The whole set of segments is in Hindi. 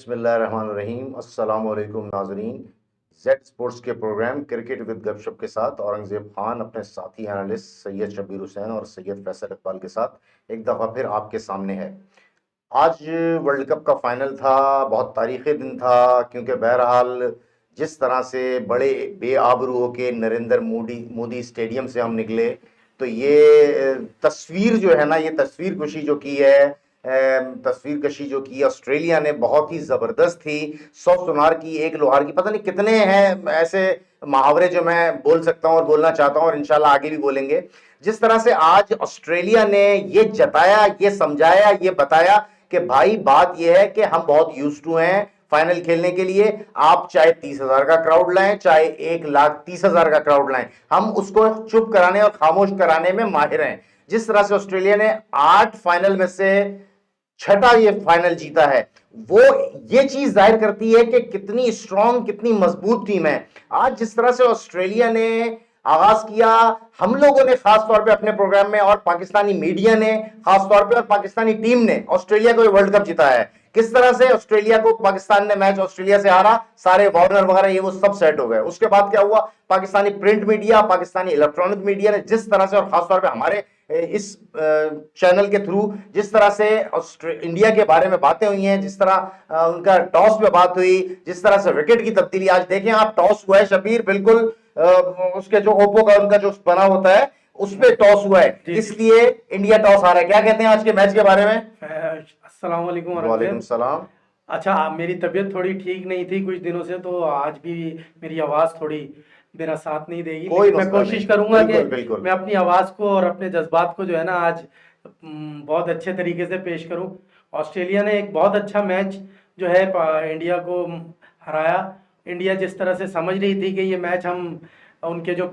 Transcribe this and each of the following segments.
बिस्मिल्लाहिर्रहमानिर्रहीम। अस्सलाम वालेकुम नाजरीन। जेड स्पोर्ट्स के प्रोग्राम क्रिकेट विद गपशप के साथ औरंगजेब खान अपने साथी एनालिस्ट सैयद शब्बीर हुसैन और सैयद फैसल इकबाल के साथ एक दफ़ा फिर आपके सामने है। आज वर्ल्ड कप का फाइनल था, बहुत तारीखी दिन था, क्योंकि बहरहाल जिस तरह से बड़े बेआबरू होके नरेंद्र मोदी मोदी स्टेडियम से हम निकले, तो ये तस्वीर जो है ना, ये तस्वीर कशी जो की है, तस्वीर कशी जो की ऑस्ट्रेलिया ने बहुत ही जबरदस्त थी। 100 सुनार की एक लोहार की, पता नहीं कितने हैं ऐसे मुहावरे जो मैं बोल सकता हूं और बोलना चाहता हूं और इंशाल्लाह आगे भी बोलेंगे। जिस तरह से आज ऑस्ट्रेलिया ने ये जताया, ये समझाया, ये बताया कि भाई बात यह है कि हम बहुत यूज टू हैं फाइनल खेलने के लिए। आप चाहे 30,000 का क्राउड लाएं, चाहे 1,30,000 का क्राउड लाएं, हम उसको चुप कराने और खामोश कराने में माहिर हैं। जिस तरह से ऑस्ट्रेलिया ने 8 फाइनल में से छठा ये फाइनल जीता है, वो ये चीज जाहिर करती है कि कितनी स्ट्रांग, कितनी मजबूत टीम है। आज जिस तरह से ऑस्ट्रेलिया ने आगाज किया, हम लोगों ने खास तौर पे अपने प्रोग्राम में और पाकिस्तानी मीडिया ने खास तौर पे और पाकिस्तानी टीम ने ऑस्ट्रेलिया को वर्ल्ड कप जिताया है। किस तरह से ऑस्ट्रेलिया को, पाकिस्तान ने मैच ऑस्ट्रेलिया से हारा, सारे वार्नर वगैरह ये वो सब सेट हो गए। उसके बाद क्या हुआ, Pakistani print media, Pakistani electronic media ने जिस तरह से और खासतौर पे हमारे इस चैनल के थ्रू जिस तरह से इंडिया के बारे में बातें हुई हैं, जिस तरह उनका टॉस पे बात हुई, जिस तरह से विकेट की तब्दीली, आज देखें आप, टॉस हुआ है शबीर, बिल्कुल उसके जो ओप्पो का उनका जो बना होता है उस पे टॉस हुआ है, इसलिए इंडिया टॉस हारा है। क्या कहते हैं आज के मैच के बारे में? अस्सलाम वालेकुम। वालेकुम सलाम। अच्छा, मेरी तबीयत थोड़ी ठीक नहीं थी कुछ दिनों से, तो आज भी मेरी आवाज़ थोड़ी मेरा साथ नहीं देगी, लेकिन मैं कोशिश करूंगा कि मैं अपनी आवाज़ को और अपने जज्बात को जो है ना आज बहुत अच्छे तरीके से पेश करूं। ऑस्ट्रेलिया ने एक बहुत अच्छा मैच जो है इंडिया को हराया। इंडिया जिस तरह से समझ रही थी कि ये मैच हम उनके जो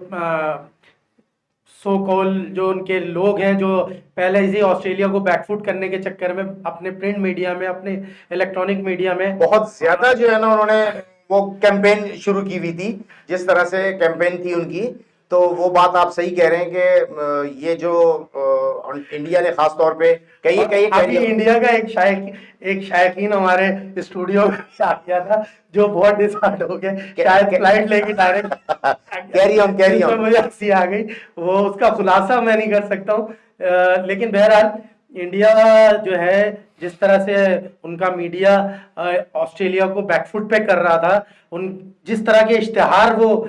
सो कॉल जो उनके लोग हैं जो पहले ही ऑस्ट्रेलिया को बैकफुट करने के चक्कर में अपने प्रिंट मीडिया में, अपने इलेक्ट्रॉनिक मीडिया में बहुत ज्यादा जो है ना उन्होंने वो कैंपेन शुरू की हुई थी, जिस तरह से कैंपेन थी उनकी, तो वो बात आप सही कह रहे हैं कि ये जो इंडिया ने खास तौर पे अभी इंडिया का एक शायकीन हमारे स्टूडियो में आ गया था जो बहुत डिसहार्ट हो गए, शायद फ्लाइट लेके डायरेक्ट कैरी ऑन मुझे हंसी आ गई। वो उसका खुलासा मैं नहीं कर सकता हूँ, लेकिन बहरहाल इंडिया जो है जिस तरह से उनका मीडिया ऑस्ट्रेलिया को बैकफुट पे कर रहा था, उन जिस तरह के इश्तिहार वो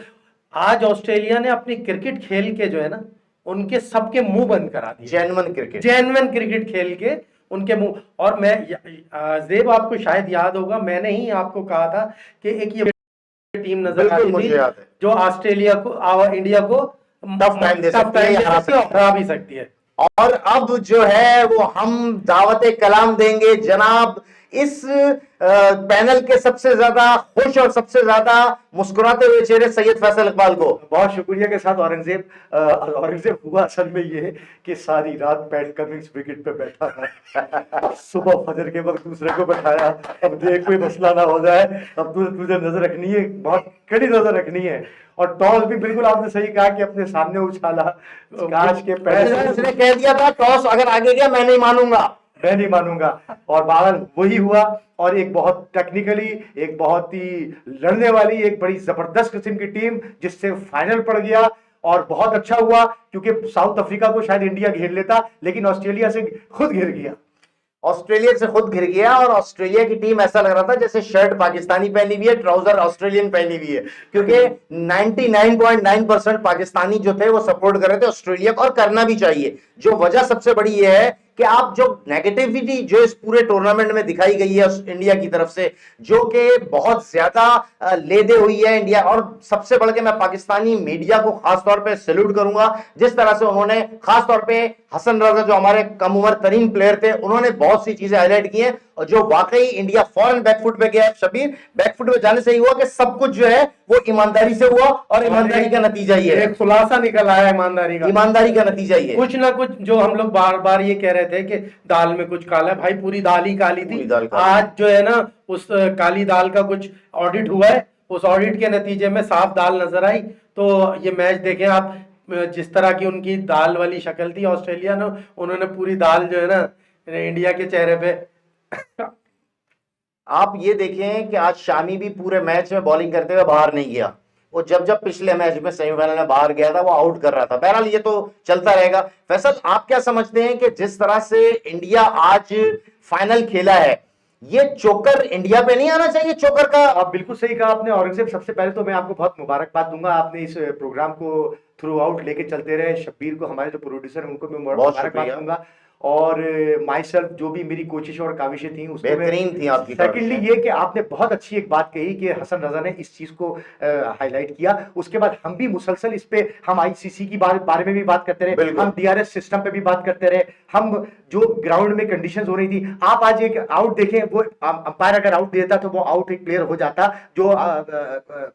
आज ऑस्ट्रेलिया ने अपनी क्रिकेट खेल के जो है ना उनके सबके मुंह बंद करा दिए। जेन्युइन क्रिकेट खेल के उनके मुंह। और मैं जेब, आपको शायद याद होगा, मैंने ही आपको कहा था कि एक ये टीम नजर आती थी जो ऑस्ट्रेलिया को, इंडिया को टफ टाइम दे सकती है। और अब जो है वो हम दावत कलाम देंगे जनाब इस पैनल के सबसे ज्यादा खुश और सबसे ज्यादा मुस्कुराते हुए चेहरे सैयद फैसल इकबाल को। बहुत शुक्रिया के साथ औरंगजेब हुआ असल में ये कि सारी रात पैट कमिंग्स विकेट पे बैठा था, सुबह फजर के वक्त दूसरे को बैठाया। अब देख कोई मसला ना हो जाए, अब तुझे नजर रखनी है, बहुत कड़ी नजर रखनी है। और टॉस भी बिल्कुल आपने सही कहा कि अपने सामने उछाला, कांच के पैर, उसने कह दिया था टॉस अगर आगे गया मैं नहीं मानूंगा, और बहरहाल वही हुआ। और एक बहुत टेक्निकली, एक बहुत ही लड़ने वाली, एक बड़ी जबरदस्त किस्म की टीम जिससे फाइनल पड़ गया। और बहुत अच्छा हुआ क्योंकि साउथ अफ्रीका को शायद इंडिया घेर लेता, लेकिन ऑस्ट्रेलिया से खुद घिर गया। और ऑस्ट्रेलिया की टीम ऐसा लग रहा था जैसे शर्ट पाकिस्तानी पहनी हुई है, ट्राउजर ऑस्ट्रेलियन पहनी हुई है, क्योंकि 99.9% पाकिस्तानी जो थे वो सपोर्ट कर रहे थे ऑस्ट्रेलिया को, और करना भी चाहिए। जो वजह सबसे बड़ी ये है कि आप जो नेगेटिविटी जो इस पूरे टूर्नामेंट में दिखाई गई है इंडिया की तरफ से, जो कि बहुत ज्यादा लेदे हुई है इंडिया, और सबसे बढ़ के मैं पाकिस्तानी मीडिया को खासतौर पे सैल्यूट करूंगा, जिस तरह से उन्होंने खासतौर पे हसन रजा जो हमारे कम उम्र तरीन प्लेयर थे, उन्होंने बहुत सी चीजें हाईलाइट की हैं, और जो वाकई इंडिया फौरन बैकफुट पे गया। शबीर, बैकफुट पे जाने से ही हुआ कि सब कुछ जो है वो ईमानदारी से हुआ, और ईमानदारी का नतीजा ही है, एक खुलासा निकल आया ईमानदारी का नतीजा ही है। कुछ ना कुछ जो हम लोग बार बार ये कह रहे थे कि दाल में कुछ काला है, भाई पूरी दाल ही काली थी। आज जो है ना उस काली दाल का कुछ ऑडिट हुआ है, उस ऑडिट के नतीजे में साफ दाल नजर आई। तो ये मैच देखें आप, जिस तरह की उनकी दाल वाली शक्ल थी ऑस्ट्रेलिया ने, उन्होंने पूरी दाल जो है ना इंडिया के चेहरे पे आप ये देखें कि आज शामी भी पूरे मैच में बॉलिंग करते हुए बाहर नहीं गया। वो जब जब पिछले मैच में सेमीफाइनल में बाहर गया था वो आउट कर रहा था। बहरहाल ये तो चलता रहेगा। फैसल, आप क्या समझते हैं कि जिस तरह से इंडिया आज फाइनल खेला है, ये चोकर इंडिया पे नहीं आना चाहिए? चोकर का आप बिल्कुल सही कहा आपने औरंगजेब। सबसे पहले तो मैं आपको बहुत मुबारकबाद दूंगा, आपने इस प्रोग्राम को थ्रू आउट लेके चलते रहे। शब्बीर को, हमारे जो प्रोड्यूसर हैं, उनको मैं मुबारकबाद दूंगा। और माई सेल्फ, जो भी मेरी कोशिश और काविशें थी उसमें बेहतरीन थी आपकी। सेकेंडली ये कि आपने बहुत अच्छी एक बात कही कि हसन रजा ने इस चीज को हाईलाइट किया। उसके बाद हम भी मुसलसल इस पे, हम आईसीसी की बारे में भी बात करते रहे, हम डीआरएस सिस्टम पे भी बात करते रहे, हम जो ग्राउंड में कंडीशंस हो रही थी। आप आज एक आउट देखें, वो अंपायर अगर आउट देता तो वो आउट एक प्लेयर हो जाता, जो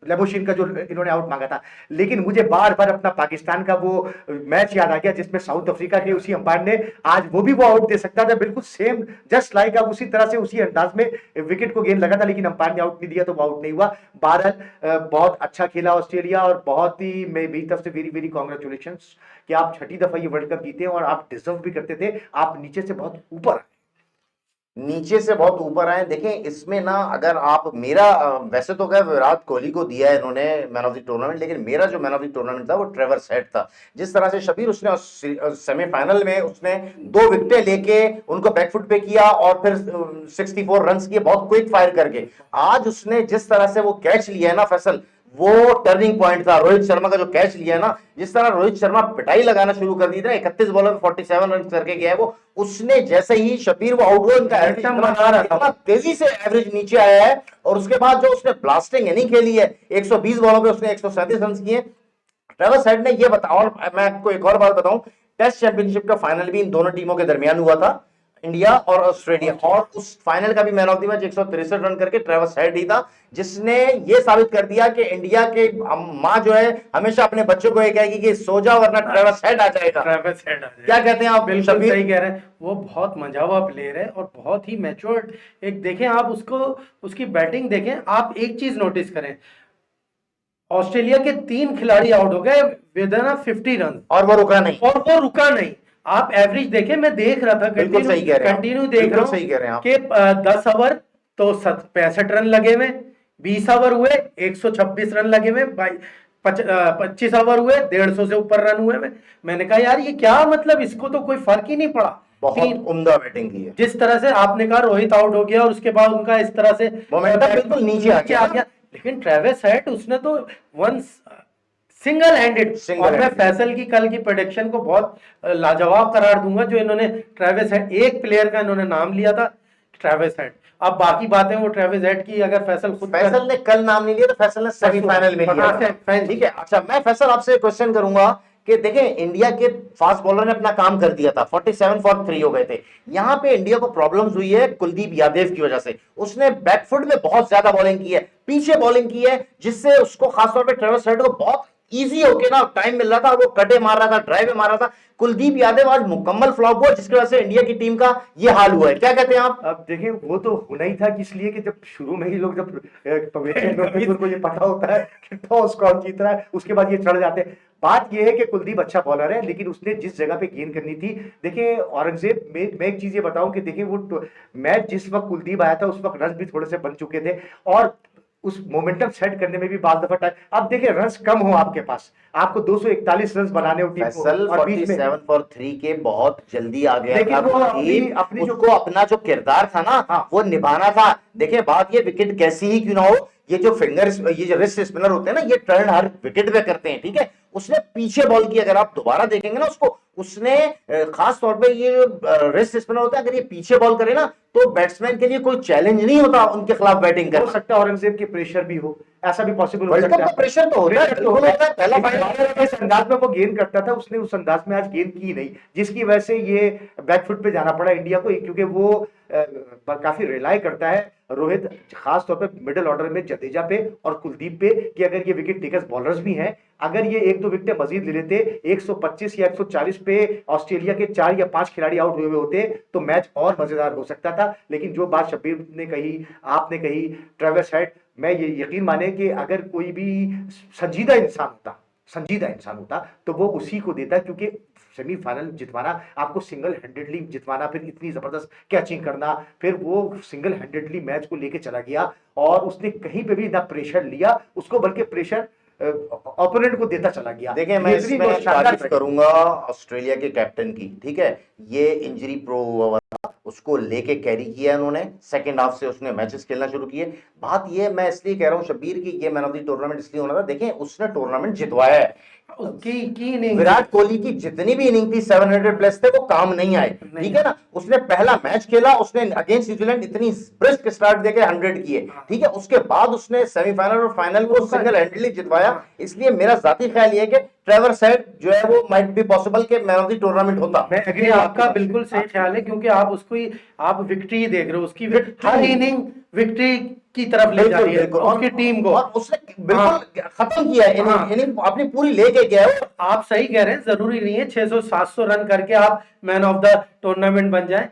लेबोशिन का जो इन्होंने आउट मांगा था। लेकिन मुझे बार बार अपना पाकिस्तान का वो मैच याद आ गया जिसमें साउथ अफ्रीका के उसी अंपायर ने, आज वो भी वो आउट दे सकता था बिल्कुल सेम, जस्ट लाइक आप उसी तरह से उसी अंदाज में विकेट को गेंद लगा था, लेकिन अंपायर ने आउट नहीं दिया तो वो आउट नहीं हुआ। बहरहाल बहुत अच्छा खेला ऑस्ट्रेलिया, और बहुत ही मेरी तरफ से वेरी वेरी कॉन्ग्रेचुलेशंस कि आप छठी दफा ये वर्ल्ड कप जीते हैं, और आप डिजर्व भी करते थे। आप नीचे से बहुत ऊपर आए, नीचे से बहुत ऊपर आए। देखें इसमें ना, अगर आप मेरा, वैसे तो क्या विराट कोहली को दिया है इन्होंने मैन ऑफ द टूर्नामेंट, लेकिन मेरा जो मैन ऑफ द टूर्नामेंट था वो ट्रेवर्स हेड था। जिस तरह से शबीर, उसने सेमीफाइनल में उसने 2 विकेटें लेके उनको बैकफुट पे किया और फिर 64 रन किए बहुत क्विक फायर करके। आज उसने जिस तरह से वो कैच लिया है ना फैसल, वो टर्निंग पॉइंट था। रोहित शर्मा का जो कैच लिया है ना, जिस तरह रोहित शर्मा पिटाई लगाना शुरू कर दी थी ना, 31 बॉलों में 47 रन करके गया है वो, उसने जैसे ही शबीर वो आउट हुआ, उनका इतना तेजी से एवरेज नीचे आया है। और उसके बाद जो उसने ब्लास्टिंग इनिंग खेली है, 120 बॉलों पे उसने 137 रन किए। ट्रेविस हेड ने ये बता, और मैं आपको एक और बात बताऊं, टेस्ट चैंपियनशिप का फाइनल भी इन दोनों टीमों के दरमियान हुआ था, इंडिया और ऑस्ट्रेलिया, और उस फाइनल का भी man of the match 163 run करके ट्रेविस हेड ही था, जिसने ये साबित कर दिया कि इंडिया के मां जो है हमेशा अपने बच्चों को ये कहेगी कि सो जाओ वरना ट्रेविस हेड आ जाएगा। ट्रेविस हेड आ जाएगा। क्या कहते हैं आप? बिल्कुल सही कह रहे हैं। वो बहुत मजावा प्लेयर है और बहुत ही मैच्योर्ड। एक देखें आप उसको, उसकी बैटिंग देखें आप, एक चीज नोटिस करें, ऑस्ट्रेलिया के 3 खिलाड़ी आउट हो गए विद इन 50 रन, और वो रुका नहीं। आप एवरेज देखें, मैं देख रहा था, कंटिन्यू देख रहा हूं कि 10 ओवर तो 65 रन लगे हुए, 20 ओवर हुए 126 रन लगे हुए, 25 ओवर हुए 150 से ऊपर रन हुए में। मैंने कहा यार ये क्या मतलब, इसको तो कोई फर्क ही नहीं पड़ा। बहुत उम्दा बैटिंग की है। जिस तरह से आपने कहा रोहित आउट हो गया और उसके बाद उनका इस तरह से मोमेंटम बिल्कुल नीचे आ गया, लेकिन ट्रेविस हेड उसने तो वन सिंगल हैंडेड, और मैं फैसल की कल की प्रेडिक्शन को बहुत लाजवाब करार दूंगा जो इन्होंने ट्रेविस हेड, एक प्लेयर का इन्होंने नाम लिया था ट्रेविस हेड। अब बाकी बातें वो ट्रेविस हेड की, अगर फैसल ने कल नाम नहीं लिया तो फैसल ने सेमीफाइनल में लिया, ठीक है। अच्छा, मैं फैसल आपसे क्वेश्चन करूंगा कि देखें इंडिया के फास्ट बॉलर ने अपना काम कर दिया था, 47 फॉर 3 हो गए थे। यहां पे इंडिया को प्रॉब्लम्स हुई है कुलदीप यादव की वजह से। उसने बैकफुट में बहुत ज्यादा बॉलिंग की है, पीछे बॉलिंग की है, जिससे उसको खासतौर पे ट्रेविस हेड को बहुत इजी होके ना टाइम मिल रहा था, वो कटे मार रहा था, ड्राइव मार रहा था। कुलदीप यादव आज मुकम्मल फ्लॉप हुआ, जिसकी वजह से इंडिया की टीम का ये हाल हुआ है। क्या कहते हैं आप? अब देखिए वो तो होना ही था, इसलिए कि जब शुरू में ही लोग, जब उनको ये पता होता है कि टॉस कौन जीत रहा है, उसके बाद ये चढ़ जाते हैं। बात ये है कि कुलदीप अच्छा बॉलर है, लेकिन उसने जिस जगह पे गेंद करनी थी, देखिए औरंगजेब, मैं एक चीज ये बताऊं कि देखिए वो मैच जिस वक्त कुलदीप आया था उस वक्त रन भी थोड़े से बन चुके थे, और उस मोमेंटम सेट करने में भी बात दफा टाइम। अब देखिए रन्स कम हो आपके पास, आपको 241 रन बनाने हो टीम को, और 47 फॉर 3 के बहुत जल्दी आ गया, लेकिन वो अपनी उसको अपना जो किरदार था ना, हाँ, वो निभाना था। देखिए बात ये, विकेट कैसी ही क्यों ना हो, ये जो फिंगर्स, ये जो रिस्ट स्पिनर होते हैं ना, ये टर्न हर विकेट पे करते हैं, ठीक है। उसने पीछे बॉल की, अगर आप दोबारा देखेंगे ना उसको, उसने खास तौर पे ये रिस्ट स्पिनर होता है, अगर ये पीछे बॉल करे ना तो बैट्समैन के लिए कोई चैलेंज नहीं होता उनके खिलाफ बैटिंग करना। हो सकता है औरंगजेब के प्रेशर भी हो, ऐसा भी पॉसिबल हो सकता है। प्रेशर तो होता है, पहला फाइनल इस अंदाज में वो गेंद करता था, उसने उस अंदाज में आज गेंद की नहीं, जिसकी वजह से ये बैकफुट पे जाना पड़ा इंडिया को, क्योंकि वो काफी रिलाई करता है रोहित, खास तौर पे मिडिल ऑर्डर में जडेजा पे और कुलदीप पे, कि अगर ये विकेट टेकर्स बॉलर्स भी हैं, अगर ये 1-2 विकेट मजीद ले लेते, 125 या 140 पे ऑस्ट्रेलिया के 4 या 5 खिलाड़ी आउट हुए होते तो मैच और मजेदार हो सकता था। लेकिन जो बात शब्बीर ने कही, आपने कही, ट्रेविस हेड, मैं ये यकीन माने कि अगर कोई भी संजीदा इंसान होता संजीदा इंसान होता तो वो उसी को देता, क्योंकि सेमीफाइनल जितवाना, आपको सिंगल हैंडेडली जितवाना, फिर इतनी जबरदस्त कैचिंग करना, फिर वो सिंगल हैंडेडली मैच को लेके चला गया और उसने कहीं पे भी ना प्रेशर लिया उसको, बल्कि प्रेशर ओपोनेंट को देता चला गया। देखिए मैं इसमें तारीफ करूंगा ऑस्ट्रेलिया के कैप्टन की, ठीक है, ये इंजरी प्रो हुआ था, उसको लेके कैरी किया उन्होंने, सेकंड हाफ से उसने मैचेस खेलना शुरू किए। बात ये मैं इसलिए कह रहा हूं शब्बीर की ये मैन ऑफ द टूर्नामेंट इसलिए होना था, देखें उसने टूर्नामेंट जितवाया है। विराट कोहली की जितनी भी इनिंग थी 700 प्लस थे वो काम नहीं आए, ठीक है ना। उसने पहला मैच खेला, उसने अगेंस्ट न्यूजीलैंड इतनी ब्रिस्क स्टार्ट देके 100 किए, ठीक है, उसके बाद उसने सेमीफाइनल और फाइनल को सिंगल हैंडली जितवाया। इसलिए मेरा जाती ख्याल ये है कि ट्रेवर्स हेड जो है वो माइट बी पॉसिबल के मैन ऑफ द टूर्नामेंट होता। मैं एग्री, आपका बिल्कुल सही ख्याल है, क्योंकि आप उसको ही आप विक्ट्री देख रहे हो, उसकी हर इनिंग विक्ट्री की तरफ ले जा रही है उसकी टीम को, और उसने बिल्कुल खत्म किया इनिंग अपनी पूरी लेके गया है। आप सही कह रहे हैं, जरूरी नहीं है 600-700 रन करके आप मैन ऑफ द टूर्नामेंट बन जाए,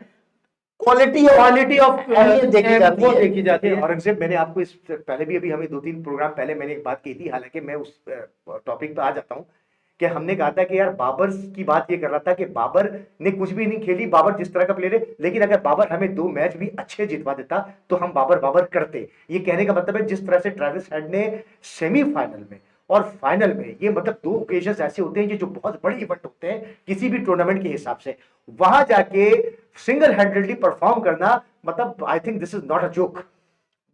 क्वालिटी ऑफ देखी जाती है। औरंगजेब, मैंने आपको इस पहले भी, अभी हमें 2-3 प्रोग्राम पहले मैंने एक बात कही थी, हालांकि मैं उस टॉपिक पे आ जाता हूँ कि हमने कहा था कि यार बाबर की बात ये कर रहा था कि बाबर ने कुछ भी नहीं खेली, बाबर जिस तरह का प्लेयर है, लेकिन अगर बाबर हमें 2 मैच भी अच्छे जितवा देता तो हम बाबर करते। ये कहने का मतलब है जिस तरह से ट्रेविस हेड ने सेमीफाइनल में और फाइनल में, ये मतलब 2 ओकेजन ऐसे होते हैं जो बहुत बड़े इवेंट होते हैं किसी भी टूर्नामेंट के हिसाब से, वहां जाके सिंगल हैंडेडली परफॉर्म करना, मतलब I think this is not a joke.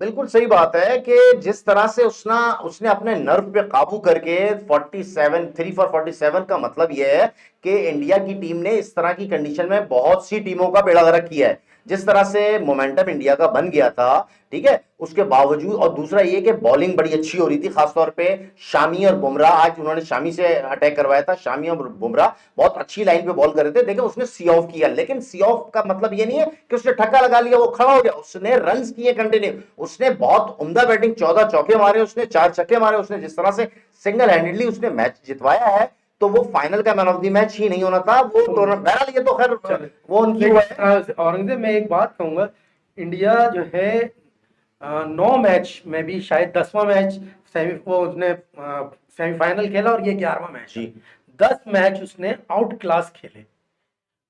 बिल्कुल सही बात है कि जिस तरह से उसने अपने नर्व पे काबू करके 3 for 47 का मतलब यह है कि इंडिया की टीम ने इस तरह की कंडीशन में बहुत सी टीमों का बेड़ा गर्क किया है। जिस तरह से मोमेंटम इंडिया का बन गया था, ठीक है, उसके बावजूद, और दूसरा ये कि बॉलिंग बड़ी अच्छी हो रही थी, खासतौर पे शामी और बुमराह, आज उन्होंने शामी से अटैक करवाया था, शामी और बुमराह बहुत अच्छी लाइन पे बॉल कर रहे थे, देखिए उसने सी ऑफ किया, लेकिन सी ऑफ का मतलब ये नहीं है कि उसने ठक्का लगा लिया वो खड़ा हो गया, उसने रन्स किए कंटिन्यू, उसने बहुत उम्दा बैटिंग, 14 चौके मारे उसने, 4 छक्के मारे उसने, जिस तरह से सिंगल हैंडेडली उसने मैच जितवाया है, तो वो फाइनल का मैन ऑफ द मैच ही नहीं होना था, वो टूर्नामेंट बहरहाल ये तो खैर वो उनकी। औरंगजेब, मैं एक बात कहूंगा, इंडिया जो है 9 मैच में भी शायद 10वां मैच उसने सेमीफाइनल खेला और ये 11वां मैच, 10 मैच उसने आउट क्लास खेले,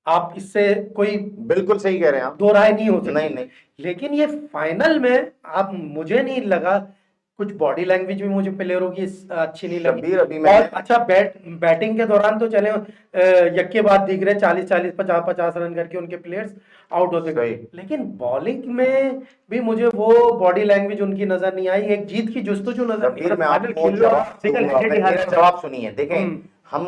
आप इससे कोई बिल्कुल सही कह रहे हैं आप, दो राय नहीं हो सकती। नहीं, लेकिन ये फाइनल में आप, मुझे नहीं लगा, कुछ बॉडी लैंग्वेज भी मुझे प्लेयरों की अच्छी नहीं लगी, और अच्छा बैटिंग के दौरान तो चले यक्के बाद दिख रहे 40-40 50-50 रन करके उनके प्लेयर्स आउट होते गए, लेकिन बॉलिंग में भी मुझे वो बॉडी लैंग्वेज उनकी नजर नहीं आई, एक जीत की जुस्तजू नजर नहीं। जवाब सुनिए, देखें हम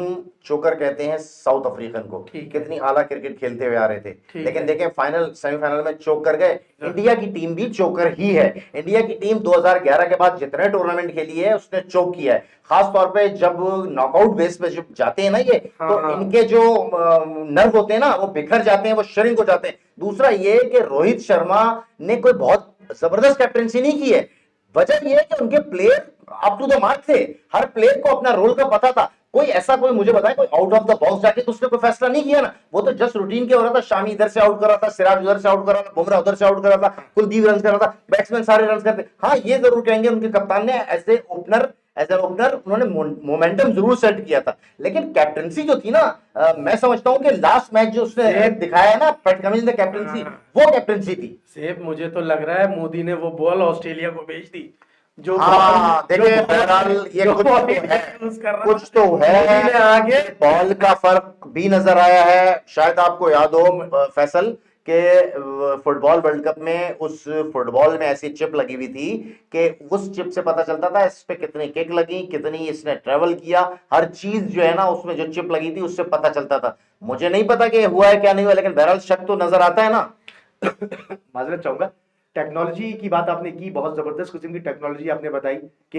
चोकर कहते हैं साउथ अफ्रीकन को, कितनी आला क्रिकेट खेलते हुए आ रहे थे, लेकिन देखें फाइनल सेमीफाइनल में चोक कर गए। इंडिया की टीम भी चोकर ही है, इंडिया की टीम 2011 के बाद जितने टूर्नामेंट खेली है उसने चोक किया है, खास तौर पे जब नॉकआउट बेस पे जब जाते हैं ना ये, तो इनके जो नर्व होते हैं ना वो बिखर जाते हैं, वो श्रिंक हो जाते हैं। दूसरा ये कि रोहित शर्मा ने कोई बहुत जबरदस्त कैप्टनसी नहीं की है, वजह यह है कि उनके player up to the mark थे, हर प्लेयर को अपना रोल का पता था, कोई मुझे बताए कोई आउट ऑफ द बॉक्स जाके तो उसने कोई फैसला नहीं किया ना, वो तो जस्ट रूटीन के हो रहा था, शामी इधर से आउट कर रहा था, सिराज उधर से आउट कर रहा था, बुमराह उधर से आउट कर रहा था, कुलदीप रन कर रहा था, बैट्समैन सारे रन करते। हाँ ये जरूर कहेंगे उनके कप्तान ने एज ए ओपनर उन्होंने मोमेंटम जरूर सेट किया था, लेकिन कैप्टनसी जो थी ना, मैं समझता हूं कि लास्ट मैच जो उसने दिखाया है ना, कैप्टनसी, वो कैप्टनसी थी। सेफ मुझे तो लग रहा है मोदी ने वो बॉल ऑस्ट्रेलिया को भेज दी, जो देखिए बहरहाल ये कुछ तो है, आगे बॉल का फर्क भी नजर आया है। शायद आपको याद हो फैसल के फुटबॉल वर्ल्ड कप में उस फुटबॉल में ऐसी चिप लगी हुई थी कि उस चिप से पता चलता था इस पे कितनी किक लगी, कितनी इसने ट्रेवल किया, हर चीज जो है ना उसमें जो चिप लगी थी उससे पता चलता था। मुझे नहीं पता कि हुआ है क्या नहीं हुआ, लेकिन बहरहाल शक तो नजर आता है ना। माजरत चाहूंगा, टेक्नोलॉजी की बात आपने की, बहुत जबरदस्त किस्म की टेक्नोलॉजी आपने बताई कि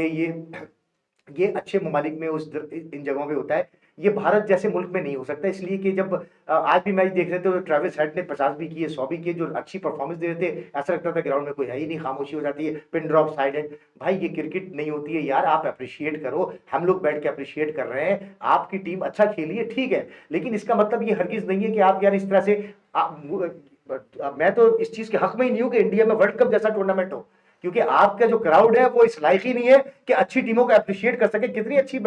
ये अच्छे ममालिक में इन जगहों पे होता है, ये भारत जैसे मुल्क में नहीं हो सकता, इसलिए कि जब आज भी मैच देख रहे थे तो ट्रेविस हेड ने 50 भी किए, 100 भी किए, जो अच्छी परफॉर्मेंस दे रहे थे, ऐसा लगता था ग्राउंड में कोई है ही नहीं, खामोशी हो जाती है, पिन ड्रॉप साइडेड। भाई ये क्रिकेट नहीं होती है यार, आप अप्रिशिएट करो, हम लोग बैठ के अप्रिशिएट कर रहे हैं, आपकी टीम अच्छा खेली है ठीक है, लेकिन इसका मतलब ये हरगिज नहीं है कि आप यार इस तरह से मैं तो इस चीज के हक में ही नहीं हूं कि इंडिया में वर्ल्ड कप जैसा टूर्नामेंट हो, क्योंकि आपका जो क्राउड है वो इस लायक ही नहीं है कि अच्छी टीमों को अप्रिशिएट कर सके। कितनी अच्छी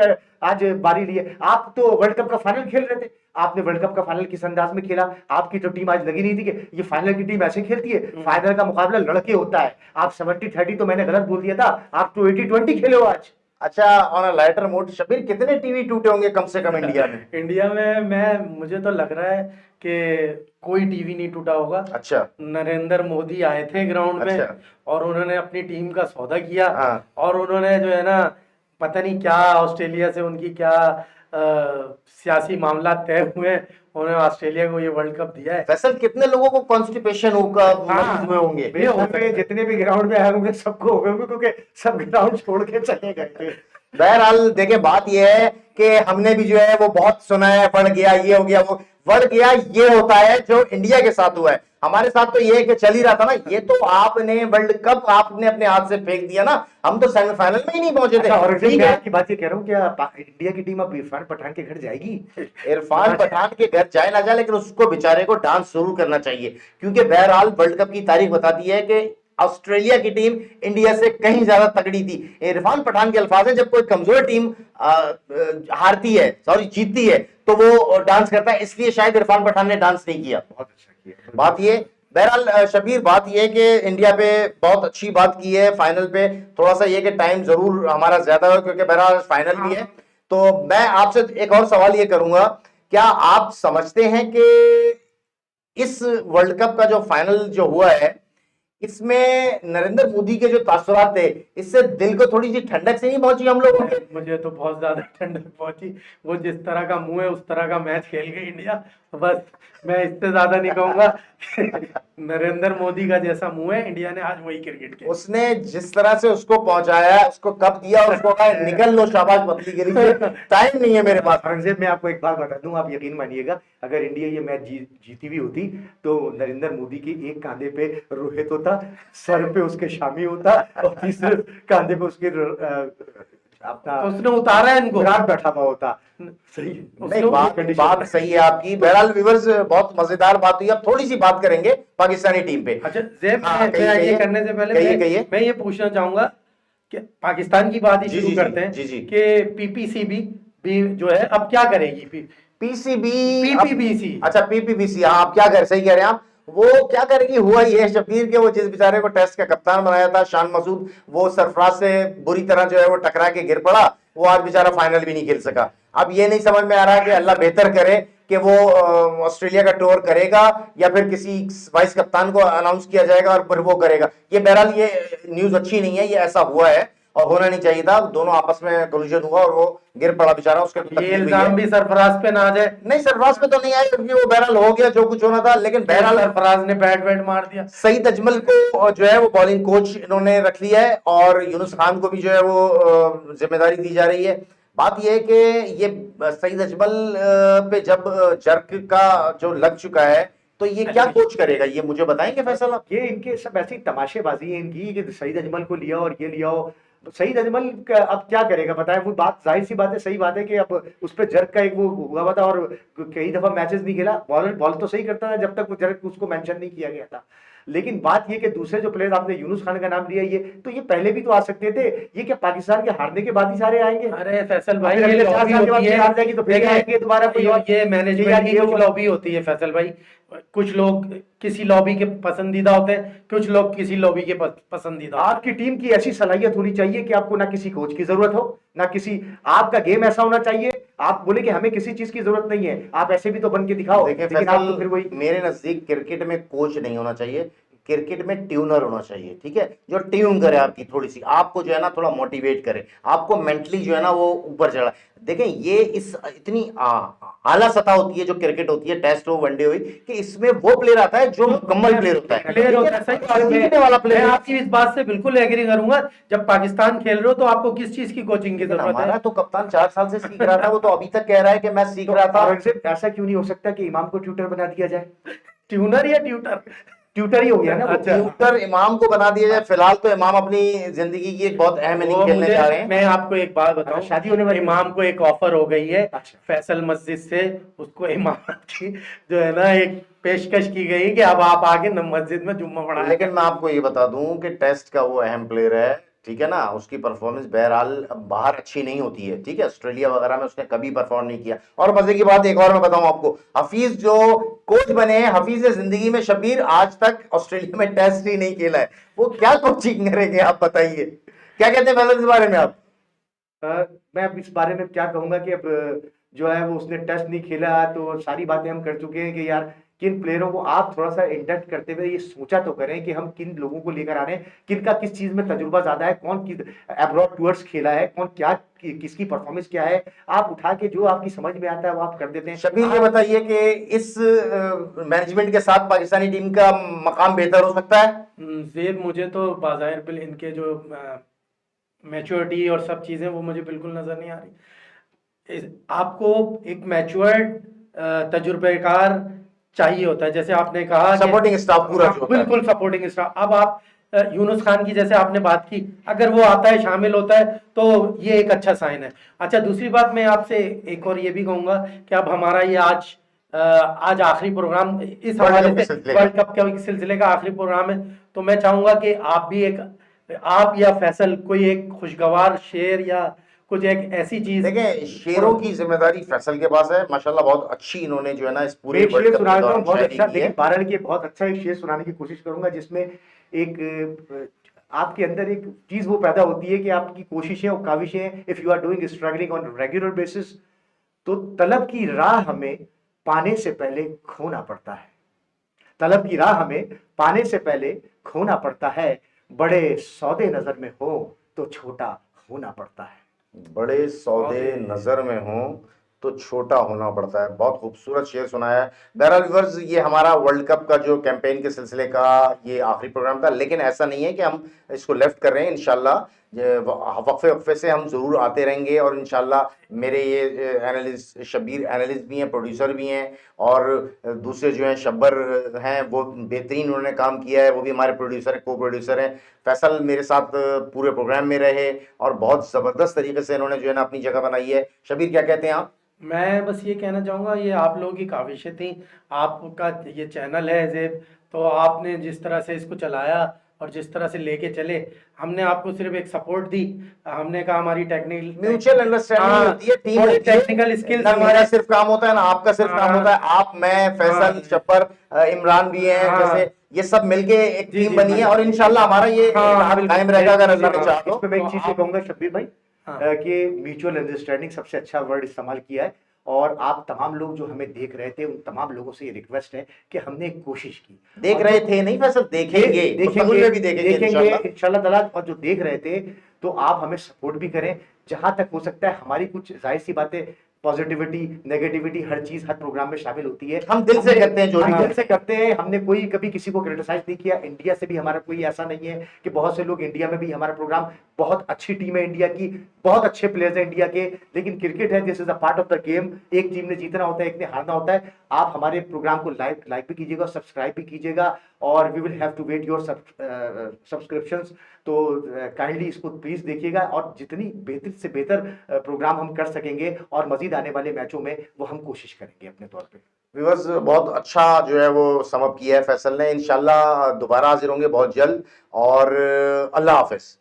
आज बारी ली है। आप तो वर्ल्ड कप का फाइनल खेल रहे थे, आपने वर्ल्ड कप का फाइनल किस अंदाज में खेला। आपकी तो टीम आज लगी नहीं थी कि ये फाइनल की टीम ऐसे खेलती है। फाइनल का मुकाबला लड़के होता है। आप 70-30 तो मैंने गलत बोल दिया था, आप तो 80-20 खेले हो आज। अच्छा, on a lighter mode Shabbir, कितने टीवी टूटे होंगे कम से कम इंडिया में? इंडिया में मुझे तो लग रहा है कि कोई टीवी नहीं टूटा होगा। अच्छा। नरेंद्र मोदी आए थे ग्राउंड में और उन्होंने अपनी टीम का सौदा किया और उन्होंने जो है ना, पता नहीं क्या ऑस्ट्रेलिया से उनकी क्या सियासी मामला तय हुए, उन्होंने ऑस्ट्रेलिया को ये वर्ल्ड कप दिया है। फैसल, कितने लोगों को कॉन्स्टिपेशन होगा होंगे? जितने भी ग्राउंड में आए होंगे सबको हो गए, क्योंकि सब ग्राउंड छोड़ के चले गए थे। बहरहाल देखिए, बात यह है कि हमने भी जो है वो बहुत सुना है, बढ़ गया, ये हो गया, वो बढ़ गया। ये होता है जो इंडिया के साथ हुआ है। हमारे साथ तो ये है कि चल ही रहा था ना। ये तो आपने वर्ल्ड कप आपने अपने हाथ से फेंक दिया ना, हम तो सेमीफाइनल में ही नहीं पहुंचे थे। और मैं आपकी बात ये कह रहा हूँ, क्या इंडिया की टीम अब इरफान पठान के घर जाएगी? इरफान पठान के घर जाए ना जाए, लेकिन उसको बेचारे को डांस जरूर करना चाहिए, क्योंकि बहरहाल वर्ल्ड कप की तारीख बताती है कि ऑस्ट्रेलिया की टीम इंडिया से कहीं ज्यादा तगड़ी थी। इरफान पठान के अल्फाज है, जब कोई कमजोर टीम हारती है, सॉरी जीतती है, तो वो डांस करता है। इसलिए शायद इरफान पठान ने डांस नहीं किया। बहुत अच्छा किया। बात ये, बहरहाल शबीर, बात ये है कि इंडिया पे बहुत अच्छी बात की है। फाइनल पे थोड़ा सा ये कि टाइम जरूर हमारा ज्यादा हो, क्योंकि बहरहाल फाइनल भी है। तो मैं आपसे एक और सवाल ये करूंगा, क्या आप समझते हैं कि इस वर्ल्ड कप का जो फाइनल जो हुआ है, इसमें नरेंद्र मोदी के जो तासुरात थे, इससे दिल को थोड़ी सी ठंडक से नहीं पहुंची हम लोगों के? मुझे तो बहुत ज्यादा ठंडक पहुंची। वो जिस तरह का मुंह है उस तरह का मैच खेल गई इंडिया। तो बस मैं इससे ज्यादा नहीं कहूंगा। नरेंद्र मोदी का जैसा मुंह है, इंडिया ने आज वही क्रिकेट खेला। उसने जिस तरह से उसको पहुंचाया, उसको कप दिया, उसको कहा निकल लो, शाबाश पतली गिरी, टाइम नहीं है मेरे पास। औरंगजेब, मैं आपको एक बात बता दूं, आप यकीन मानिएगा, अगर इंडिया ये मैच जीती हुई होती तो नरेंद्र मोदी के एक कांधे पे रोहित होता, सर पे उसके शामी होता और तीसरे कांधे पे उसके अपना उसने उतारा है इनको, विराट बैठा हुआ होता। सही नहीं, बात सही है आपकी। बहरहाल व्यूअर्स, बहुत मजेदार बात हुई। अब थोड़ी सी बात करेंगे पाकिस्तानी टीम पे। अच्छा ज़ेब, ये करने से पहले मैं ये पूछना चाहूंगा कि पाकिस्तान की बात ही शुरू करते हैं कि पीपीसीबी भी जो है अब क्या करेगी? पीपीबीसी, अच्छा पीपीबीसी, हाँ, आप क्या कर, सही कह रहे हैं आप। वो क्या करेगी? हुआ ये शबीर के, वो जिस बेचारे को टेस्ट का कप्तान बनाया था शान मसूद, वो सरफराज से बुरी तरह जो है वो टकरा के गिर पड़ा। वो आज बेचारा फाइनल भी नहीं खेल सका। अब ये नहीं समझ में आ रहा कि अल्लाह बेहतर करे कि वो ऑस्ट्रेलिया का टूर करेगा या फिर किसी वाइस कप्तान को अनाउंस किया जाएगा और फिर वो करेगा। ये बहरहाल ये न्यूज अच्छी नहीं है, ये ऐसा हुआ है और होना नहीं चाहिए था। दोनों आपस में कोलिजन हुआ और वो गिर पड़ा बेचारा। उसके ये इल्जाम भी सरफराज पे ना आ जाए। नहीं, सरफराज पे तो नहीं आया, क्योंकि वो बहरहाल हो गया जो कुछ होना था। लेकिन बहरहाल सरफराज ने बैट मार दिया। सईद अजमल को जो है वो बॉलिंग कोच इन्होंने रख लिया है और यूनुस खान को भी जो है वो जिम्मेदारी दी जा रही है। बात यह है कि ये सईद अजमल पे जब जर्क का जो लग चुका है, तो ये क्या कोच करेगा, ये मुझे बताएंगे फैसल आप? ये इनके सब ऐसी तमाशेबाजी है इनकी कि सईद अजमल को लिया और ये लिया हो। तो सईद अजमल अब क्या करेगा बताएं? वो बात जाहिर सी बात है, सही बात है कि अब उस पर जर्क का एक वो हुआ हुआ था और कई दफा मैचेस नहीं खेला। बॉल तो सही करता था जब तक वो जर्क उसको मेंशन नहीं किया गया था। लेकिन बात ये कि दूसरे जो प्लेयर, आपने यूनुस खान का नाम लिया, ये तो ये पहले भी तो आ सकते थे। ये क्या पाकिस्तान के हारने के बाद ही सारे आएंगे? अरे फैसल भाई, ये लॉबी होती है, हार जाएगी तो फिर आएंगे दोबारा कोई और। ये मैनेजमेंट की कुछ लॉबी होती है फैसल भाई। कुछ लोग किसी लॉबी के पसंदीदा होते हैं, कुछ लोग किसी लॉबी के पसंदीदा। आपकी टीम की ऐसी सलाहियत होनी चाहिए कि आपको ना किसी कोच की जरूरत हो, ना किसी, आपका गेम ऐसा होना चाहिए आप बोले कि हमें किसी चीज की जरूरत नहीं है, आप ऐसे भी तो बन के दिखाओ। लेकिन आप तो फिर वही, मेरे नजदीक क्रिकेट में कोच नहीं होना चाहिए, क्रिकेट में ट्यूनर होना चाहिए। ठीक है, जो ट्यून करे आपकी थोड़ी सी, आपको जो है ना थोड़ा मोटिवेट करे, आपको मेंटली जो है ना वो ऊपर चढ़ा। देखें, ये इस इतनी आला सतह होती है जो क्रिकेट होती है, टेस्ट हो वनडे हुई, कि इसमें वो प्लेयर आता है जो मुकम्मल प्लेयर होता है, सीखने वाला प्लेयर। मैं आपकी इस बात से बिल्कुल एग्री करूंगा। जब पाकिस्तान खेल रहे हो तो आपको किस चीज की कोचिंग की जरूरत है? हमारा तो कप्तान 4 साल से सीख रहा था, वो तो अभी तक कह रहा है कि मैं सीख रहा था। ऐसा क्यों नहीं हो सकता कि इमाम को ट्यूटर बना दिया जाए? ट्यूनर या ट्यूटर? ट्यूटर ही हो गया ना वो। अच्छा। ट्यूटर इमाम को बना दिया जाए। फिलहाल तो इमाम अपनी जिंदगी की एक बहुत अहम इनिंग खेलने जा रहे हैं। मैं आपको एक बात बताऊं, शादी होने वाली है। इमाम को एक ऑफर हो गई है अच्छा। फैसल मस्जिद से, उसको इमामत की जो है ना एक पेशकश की गई कि अब आप आगे न मस्जिद में जुम्मा पढ़ाएं। लेकिन मैं आपको ये बता दूं कि टेस्ट का वो अहम प्लेयर है, ठीक है ना। उसकी परफॉर्मेंस बहरहाल बाहर अच्छी नहीं होती है, ठीक है। ऑस्ट्रेलिया वगैरह में उसने कभी परफॉर्म नहीं किया। और मजे की बात एक और मैं बताऊं आपको, हफीज जो कोच बने हैं, हफीज जिंदगी में शब्बीर आज तक ऑस्ट्रेलिया में टेस्ट ही नहीं खेला है। वो क्या कोचिंग करेंगे आप बताइए, क्या कहते हैं फैसल इस बारे में आप? मैं अब इस बारे में क्या कहूंगा कि अब जो है वो उसने टेस्ट नहीं खेला, तो सारी बातें हम कर चुके हैं कि यार किन प्लेयरों को आप थोड़ा सा इंडक्ट करते हुए ये सोचा तो करें कि हम किन लोगों को लेकर आ रहे हैं, किनका किस चीज में तजुर्बा ज्यादा है, कौन किस अब्रॉड टूर्स खेला है, कौन क्या किसकी परफॉर्मेंस क्या है। आप उठा के जो आपकी समझ में आता है वो आप कर देते हैं। शब्बीर ये बताइए कि इस मैनेजमेंट के साथ पाकिस्तानी टीम का मकाम बेहतर हो सकता है? जेब मुझे तो बाज़ाहिर बिल इनके जो मैच्योरिटी और सब चीज़ें वो मुझे बिल्कुल नज़र नहीं आ रही। आपको एक मैच्योर्ड तजुर्बेकार चाहिए होता है, जैसे आपने कहा सपोर्टिंग स्टाफ पूरा जो होता है। बिल्कुल सपोर्टिंग स्टाफ। अब आप यूनुस खान की जैसे आपने बात की, अगर वो आता है शामिल होता है तो ये एक अच्छा साइन है। अच्छा, दूसरी बात मैं आपसे एक और ये भी कहूंगा कि अब हमारा ये आज आखिरी प्रोग्राम इस हवाले से वर्ल्ड कप के सिलसिले का आखिरी प्रोग्राम है, तो मैं चाहूंगा कि आप या फैसल कोई एक खुशगवार शेर या कुछ एक ऐसी चीज। देखिए, शेरों की जिम्मेदारी फैसल के पास है माशाल्लाह। बहुत अच्छी इन्होंने जो है ना इस पूरे एक शेर सुनाता हूँ बहुत अच्छा, शायरी की है। लेकिन बारह के बहुत अच्छा एक शेर सुनाने की कोशिश करूंगा जिसमें एक आपके अंदर एक चीज वो पैदा होती है कि आपकी कोशिशें और काविशें, if you are doing struggling on regular basis, तो तलब की राह हमें पाने से पहले खोना पड़ता है। तलब की राह हमें पाने से पहले खोना पड़ता है। बड़े सौदे नजर में हो तो छोटा होना पड़ता है। बड़े सौदे नजर में हो तो छोटा होना पड़ता है। बहुत खूबसूरत शेर सुनाया है। बहरहाल व्यूअर्स, ये हमारा वर्ल्ड कप का जो कैंपेन के सिलसिले का ये आखिरी प्रोग्राम था, लेकिन ऐसा नहीं है कि हम इसको लेफ्ट कर रहे हैं। इंशाल्लाह वक्फे वक्फे से हम ज़रूर आते रहेंगे, और इंशाल्लाह मेरे ये एनालिस्ट शब्बीर एनालिस्ट भी हैं, प्रोड्यूसर भी हैं, और दूसरे जो हैं शब्बर हैं, वो बेहतरीन उन्होंने काम किया है, वो भी हमारे प्रोड्यूसर हैं, को प्रोड्यूसर हैं। फैसल मेरे साथ पूरे प्रोग्राम में रहे और बहुत ज़बरदस्त तरीके से इन्होंने जो है ना अपनी जगह बनाई है। शब्बीर, क्या कहते हैं आप? मैं बस ये कहना चाहूँगा, ये आप लोगों की काविशें थी, आपका ये चैनल है जेब, तो आपने जिस तरह से इसको चलाया और जिस तरह से लेके चले, हमने आपको सिर्फ एक सपोर्ट दी। हमने कहा हमारी टेक्निकल म्यूचुअल अंडरस्टैंडिंग होती है, टीम होती है, टेक्निकल स्किल्स ना मेरा हमारे सिर्फ काम होता है ना आपका सिर्फ काम होता है। आप, मैं, फैसल, शब्बर, इमरान भी हैं, जैसे ये सब मिलके एक टीम बनी है, और इंशाल्लाह हमारा ये कायम रहेगा अगर अल्लाह ने चाहा तो। इसमें मैं एक चीज कहूंगा शब्बीर भाई कि म्यूचुअल अंडरस्टैंडिंग सबसे अच्छा वर्ड इस्तेमाल किया है, और आप तमाम लोग जो हमें देख रहे थे उन तमाम लोगों से ये रिक्वेस्ट है कि हमने एक कोशिश की। देख रहे थे नहीं फैसल, देखेंगे भी देखेंगे इंशाल्लाह ताला। और जो देख रहे थे तो आप हमें सपोर्ट भी करें जहां तक हो सकता है। हमारी कुछ जाहिर सी बातें, पॉजिटिविटी, नेगेटिविटी, हर चीज हर प्रोग्राम में शामिल होती है। हम दिल से करते हैं, जो भी दिल से करते हैं। हमने कोई कभी किसी को क्रिटिसाइज नहीं किया। इंडिया से भी हमारा कोई ऐसा नहीं है कि बहुत से लोग इंडिया में भी हमारा प्रोग्राम, बहुत अच्छी टीम है इंडिया की, बहुत अच्छे प्लेयर्स हैं इंडिया के, लेकिन क्रिकेट है, this is a part of the game. एक टीम ने जीतना होता है, एक ने हारना होता है। आप हमारे प्रोग्राम को लाइक भी कीजिएगा, सब्सक्राइब भी कीजिएगा, और we will have to wait your subscriptions. तो काइंडली इसको प्लीज देखिएगा, और जितनी बेहतर से बेहतर प्रोग्राम हम कर सकेंगे और मजीद आने वाले मैचों में वो हम कोशिश करेंगे अपने तौर पे। व्यूअर्स, बहुत अच्छा जो है वो समअप किया है फैसल ने। इंशाल्लाह दोबारा हाजिर होंगे बहुत जल्द, और अल्लाह हाफिज।